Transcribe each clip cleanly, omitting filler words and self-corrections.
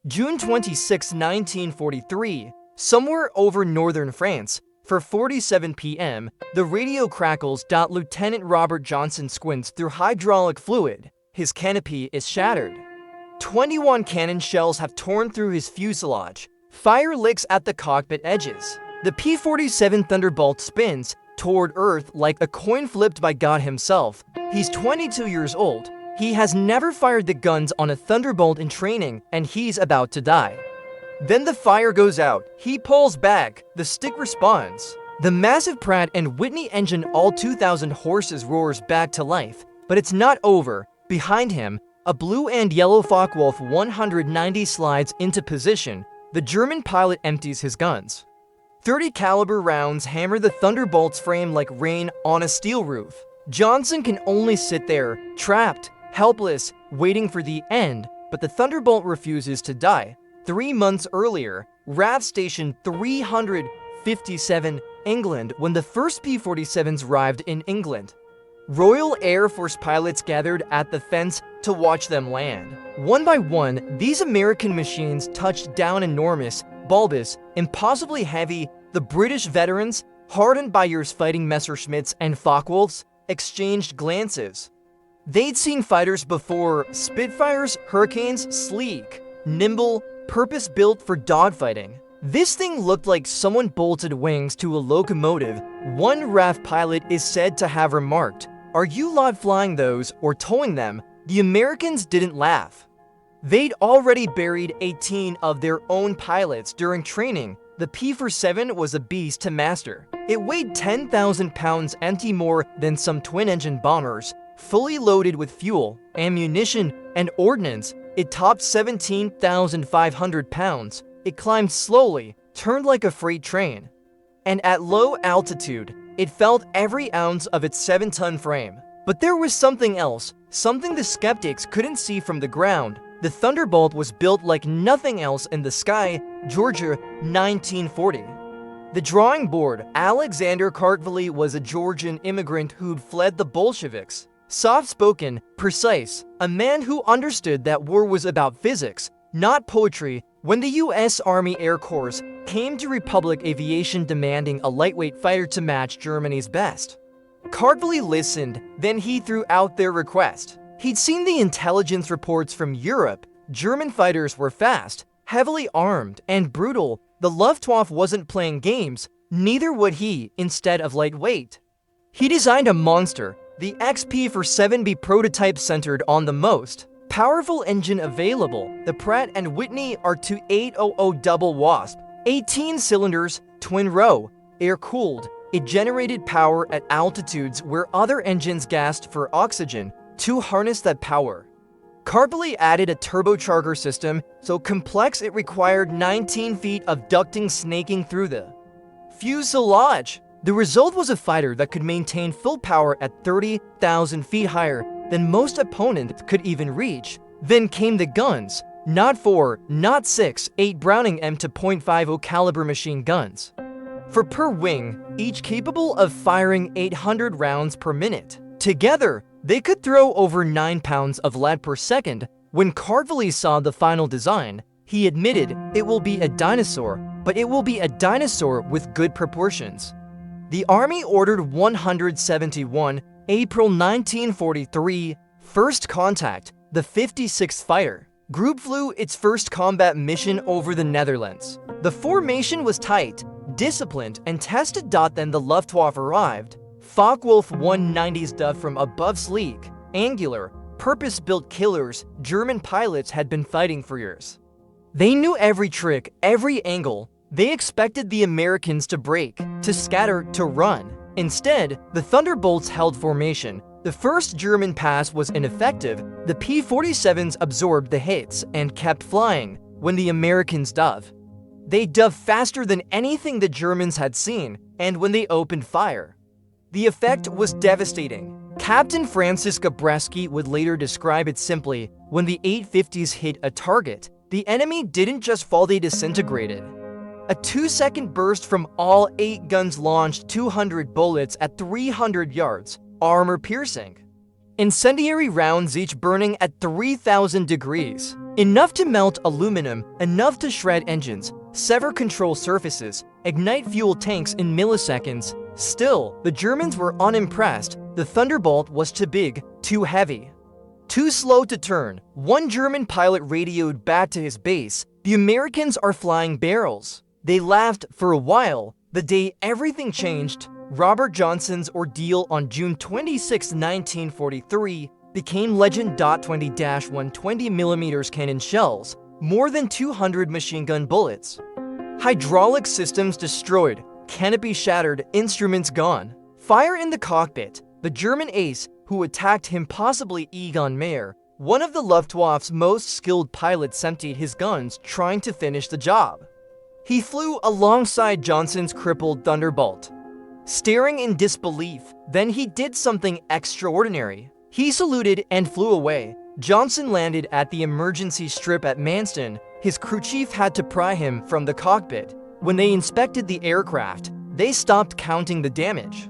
June 26, 1943, somewhere over northern France, for 47 p.m., the radio crackles. Lieutenant Robert Johnson squints through hydraulic fluid. His canopy is shattered. 21 cannon shells have torn through his fuselage. Fire licks at the cockpit edges. The P-47 Thunderbolt spins toward Earth like a coin flipped by God himself. He's 22 years old. He has never fired the guns on a Thunderbolt in training, and he's about to die. Then the fire goes out. He pulls back. The stick responds. The massive Pratt & Whitney engine, all 2,000 horses, roars back to life. But it's not over. Behind him, a blue and yellow Fw-190 slides into position. The German pilot empties his guns. 30 caliber rounds hammer the Thunderbolt's frame like rain on a steel roof. Johnson can only sit there, trapped, helpless, waiting for the end, but the Thunderbolt refuses to die. 3 months earlier, RAF Station 357, England, when the first P-47s arrived in England. Royal Air Force pilots gathered at the fence to watch them land. One by one, these American machines touched down. Enormous, bulbous, impossibly heavy. The British veterans, hardened by years fighting Messerschmitts and Focke-Wulfs, exchanged glances. They'd seen fighters before: Spitfires, Hurricanes, sleek, nimble, purpose-built for dogfighting. This thing looked like someone bolted wings to a locomotive. One RAF pilot is said to have remarked, "Are you lot flying those or towing them?" The Americans didn't laugh. They'd already buried 18 of their own pilots during training. The P-47 was a beast to master. It weighed 10,000 pounds empty, more than some twin-engine bombers. Fully loaded with fuel, ammunition, and ordnance, it topped 17,500 pounds. It climbed slowly, turned like a freight train. And at low altitude, it felt every ounce of its 7-ton frame. But there was something else, something the skeptics couldn't see from the ground. The Thunderbolt was built like nothing else in the sky. Georgia, 1940. The drawing board. Alexander Kartveli was a Georgian immigrant who'd fled the Bolsheviks. Soft-spoken, precise, a man who understood that war was about physics, not poetry. When the U.S. Army Air Corps came to Republic Aviation demanding a lightweight fighter to match Germany's best, Kartveli listened. Then he threw out their request. He'd seen the intelligence reports from Europe. German fighters were fast, heavily armed, and brutal. The Luftwaffe wasn't playing games, neither would he. Instead of lightweight, he designed a monster. The P-47B prototype centered on the most powerful engine available, the Pratt & Whitney R2800 Double Wasp. 18 cylinders, twin-row, air-cooled. It generated power at altitudes where other engines gasped for oxygen. To harness that power, Kartveli added a turbocharger system so complex it required 19 feet of ducting snaking through the fuselage. The result was a fighter that could maintain full power at 30,000 feet, higher than most opponents could even reach. Then came the guns. Not 4, not 6, 8 Browning M2.50 caliber machine guns, for per wing, each capable of firing 800 rounds per minute. Together, they could throw over 9 pounds of lead per second. When Kartveli saw the final design, he admitted, "It will be a dinosaur, but it will be a dinosaur with good proportions." The Army ordered 171, April 1943, first contact, the 56th Fighter Group flew its first combat mission over the Netherlands. The formation was tight, disciplined, and tested. Then the Luftwaffe arrived. Fw-190s dove from above, sleek, angular, purpose-built killers. German pilots had been fighting for years. They knew every trick, every angle. They expected the Americans to break, to scatter, to run. Instead, the Thunderbolts held formation. The first German pass was ineffective. The P-47s absorbed the hits and kept flying. When the Americans dove, they dove faster than anything the Germans had seen, and when they opened fire, the effect was devastating. Captain Francis Gabreski would later describe it simply: when the 850s hit a target, the enemy didn't just fall, they disintegrated. A 2-second burst from all 8 guns launched 200 bullets at 300 yards, armor-piercing. Incendiary rounds, each burning at 3,000 degrees. Enough to melt aluminum, enough to shred engines, sever control surfaces, ignite fuel tanks in milliseconds. Still, the Germans were unimpressed. The Thunderbolt was too big, too heavy, too slow to turn. One German pilot radioed back to his base, "The Americans are flying barrels." They laughed for a while. The day everything changed, Robert Johnson's ordeal on June 26, 1943, became legend. 20-120mm cannon shells, more than 200 machine gun bullets. Hydraulic systems destroyed, canopy shattered, instruments gone. Fire in the cockpit. The German ace, who attacked him, possibly Egon Mayer, one of the Luftwaffe's most skilled pilots, emptied his guns trying to finish the job. He flew alongside Johnson's crippled Thunderbolt, staring in disbelief. Then he did something extraordinary. He saluted and flew away. Johnson landed at the emergency strip at Manston. His crew chief had to pry him from the cockpit. When they inspected the aircraft, they stopped counting the damage.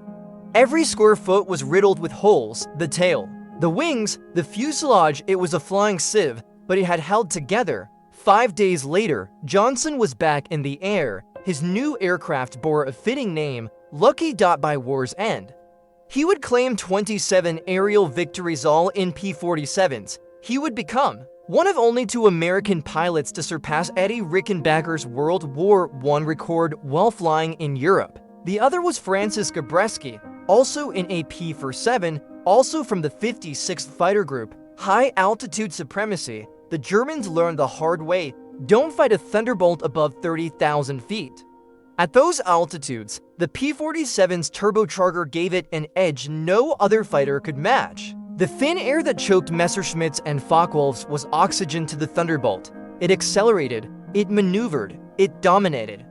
Every square foot was riddled with holes. The tail, the wings, the fuselage, it was a flying sieve, but it had held together. 5 days later, Johnson was back in the air. His new aircraft bore a fitting name, Lucky. By war's end, he would claim 27 aerial victories, all in P-47s. He would become one of only 2 American pilots to surpass Eddie Rickenbacker's World War I record while flying in Europe. The other was Francis Gabreski, also in a P-47, also from the 56th Fighter Group. High-altitude supremacy. The Germans learned the hard way. Don't fight a Thunderbolt above 30,000 feet. At those altitudes, the P-47's turbocharger gave it an edge no other fighter could match. The thin air that choked Messerschmitts and Focke-Wulfs was oxygen to the Thunderbolt. It accelerated, it maneuvered, it dominated.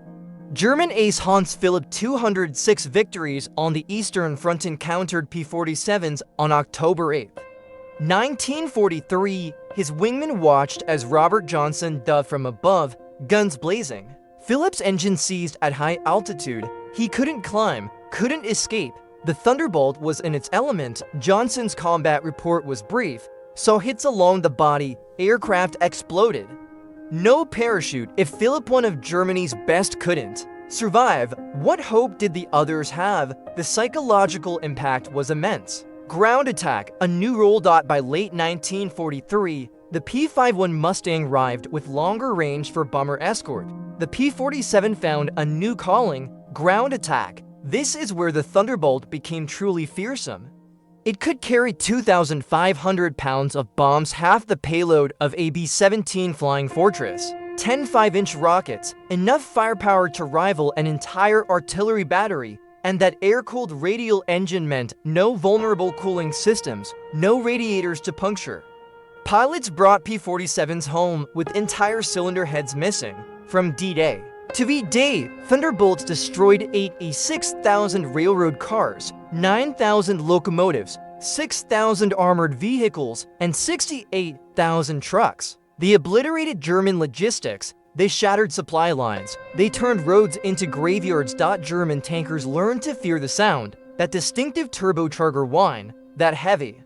German ace Hans Philipp 206 victories on the Eastern Front encountered P-47s on October 8, 1943. His wingman watched as Robert Johnson dove from above, guns blazing. Phillips' engine seized at high altitude. He couldn't climb, couldn't escape. The Thunderbolt was in its element. Johnson's combat report was brief. Saw hits along the body, aircraft exploded. No parachute. If Philipp, one of Germany's best, couldn't survive, what hope did the others have? The psychological impact was immense. Ground attack, a new role. By late 1943, the P-51 Mustang arrived with longer range for bomber escort. The P-47 found a new calling, ground attack. This is where the Thunderbolt became truly fearsome. It could carry 2,500 pounds of bombs, half the payload of a B-17 Flying Fortress, 10 5-inch rockets, enough firepower to rival an entire artillery battery, and that air-cooled radial engine meant no vulnerable cooling systems, no radiators to puncture. Pilots brought P-47s home with entire cylinder heads missing. From D-Day to V-Day, Thunderbolts destroyed 86,000 railroad cars, 9,000 locomotives, 6,000 armored vehicles, and 68,000 trucks. They obliterated German logistics. They shattered supply lines. They turned roads into graveyards. German tankers learned to fear the sound, that distinctive turbocharger whine, that heavy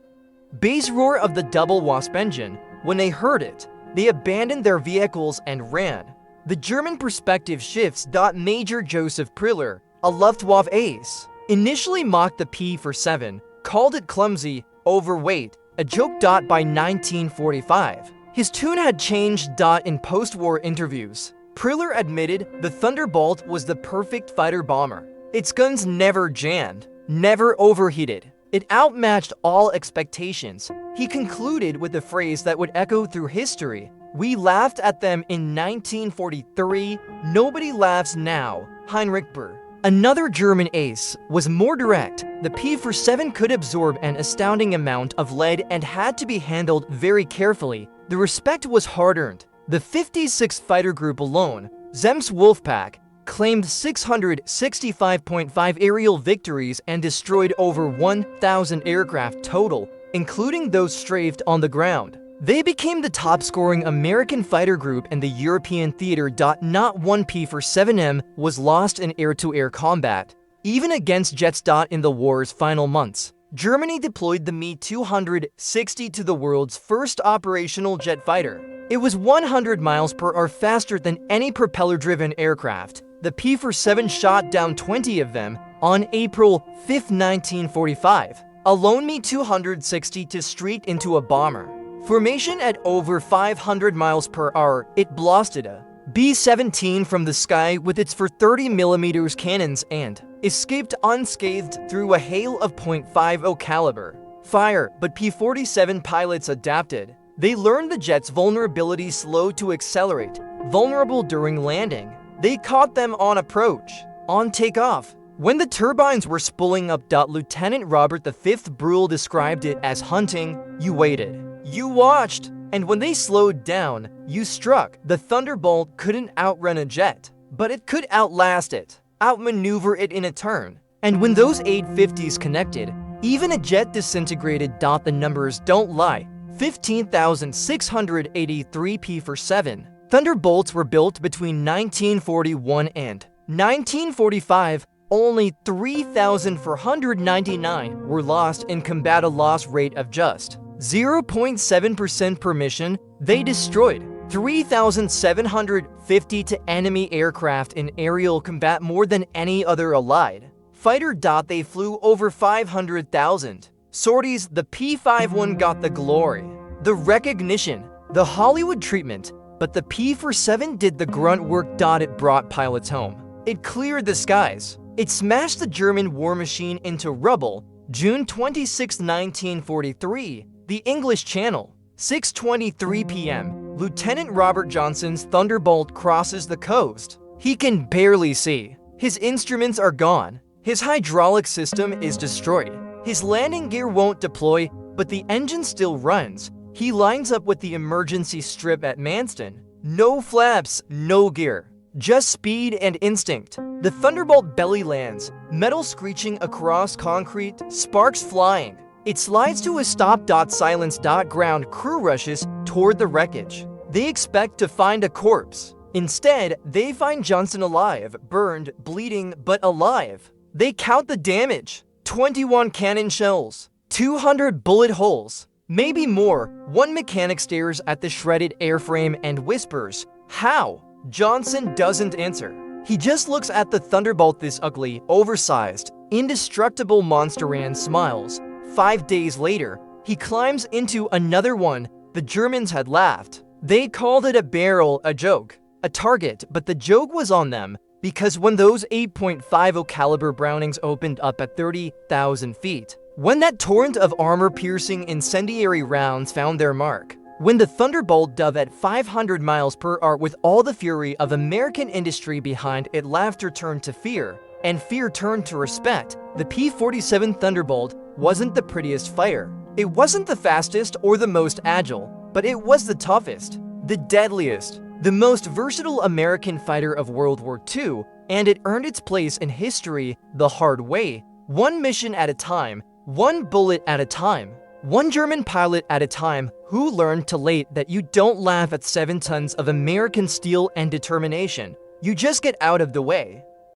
bass roar of the double wasp engine. When they heard it, they abandoned their vehicles and ran. The German perspective shifts. Major Joseph Priller, a Luftwaffe ace, initially mocked the P-47, called it clumsy, overweight, a joke. By 1945, his tune had changed. In post-war interviews, Priller admitted the Thunderbolt was the perfect fighter bomber. Its guns never jammed, never overheated. It outmatched all expectations. He concluded with a phrase that would echo through history: "We laughed at them in 1943. Nobody laughs now." Heinrich Burr, another German ace, was more direct. The P-47 could absorb an astounding amount of lead and had to be handled very carefully. The respect was hard-earned. The 56th Fighter Group alone, Zemke's Wolfpack, claimed 665.5 aerial victories and destroyed over 1,000 aircraft total, including those strafed on the ground. They became the top-scoring American fighter group in the European theater. Not one P-47M was lost in air-to-air combat, even against jets. In the war's final months, Germany deployed the Me-262 to the world's first operational jet fighter. It was 100 miles per hour faster than any propeller-driven aircraft. The P-47 shot down 20 of them on April 5, 1945. A lone Me-262 straight into a bomber. Formation at over 500 miles per hour, it blasted a B-17 from the sky with its 30mm cannons and escaped unscathed through a hail of .50 caliber fire, but P-47 pilots adapted. They learned the jet's vulnerability, slow to accelerate, vulnerable during landing. They caught them on approach, on takeoff. When the turbines were spooling up, Lieutenant Robert V. Bruhl described it as hunting. You waited, you watched, and when they slowed down, you struck. The Thunderbolt couldn't outrun a jet, but it could outlast it, outmaneuver it in a turn. And when those 850s connected, even a jet disintegrated. The numbers don't lie. 15,683 P-47 Thunderbolts were built between 1941 and 1945. Only 3,499 were lost in combat, a loss rate of just 0.7% per mission. They destroyed 3,750 to enemy aircraft in aerial combat, more than any other allied fighter. They flew over 500,000 sorties. The P-51 got the glory, the recognition, the Hollywood treatment, but the P-47 did the grunt work. It brought pilots home. It cleared the skies. It smashed the German war machine into rubble. June 26, 1943, the English Channel, 6:23 p.m. Lieutenant Robert Johnson's Thunderbolt crosses the coast. He can barely see. His instruments are gone. His hydraulic system is destroyed. His landing gear won't deploy, but the engine still runs. He lines up with the emergency strip at Manston. No flaps, no gear, just speed and instinct. The Thunderbolt belly lands, metal screeching across concrete, sparks flying. It slides to a stop. Silence. Ground crew rushes toward the wreckage. They expect to find a corpse. Instead, they find Johnson alive, burned, bleeding, but alive. They count the damage. 21 cannon shells, 200 bullet holes, maybe more. One mechanic stares at the shredded airframe and whispers, "How?" Johnson doesn't answer. He just looks at the Thunderbolt, this ugly, oversized, indestructible monster, and smiles. 5 days later, he climbs into another one. The Germans had laughed. They called it a barrel, a joke, a target, but the joke was on them, because when those 8.50 caliber Brownings opened up at 30,000 feet, when that torrent of armor-piercing incendiary rounds found their mark, when the Thunderbolt dove at 500 miles per hour with all the fury of American industry behind it, laughter turned to fear, and fear turned to respect. The P-47 Thunderbolt wasn't the prettiest fighter. It wasn't the fastest or the most agile, but it was the toughest, the deadliest, the most versatile American fighter of World War II, and it earned its place in history the hard way, one mission at a time, one bullet at a time, one German pilot at a time who learned too late that you don't laugh at 7 tons of American steel and determination. You just get out of the way.